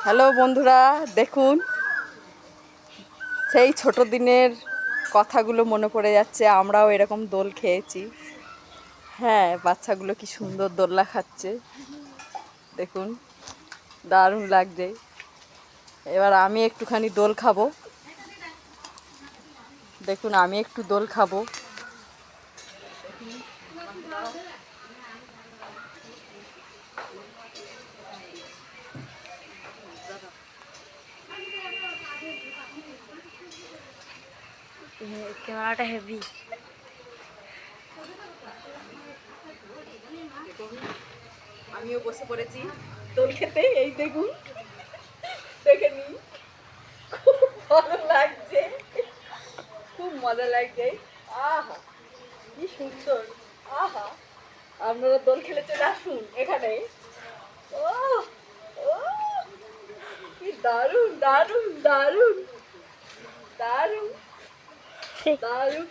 Hello বন্ধুরা, দেখুন সেই ছোট দিনের কথাগুলো মনে পড়ে যাচ্ছে। আমরাও এরকম দোল খেয়েছি। হ্যাঁ, বাচ্চাগুলো কি সুন্দর দোলনা খাচ্ছে, দেখুন, দারুণ লাগছে। এবার আমি একটুখানি দোল খাবো। দেখুন, আমি একটু দোল খাবো। ক্যামেরাটা হেভি। আমিও বসে পড়েছি দোল খেতে। এই দেখুন, দেখে নিন, খুব ভালো লাগছে, খুব মজা লাগছে। আহা, কি সুন্দর! আহা, আপনারা দোল খেলে চলে আসুন এখানে। ও, ও, কি দারুণ দারুণ দারুণ দারুণ দারুণ!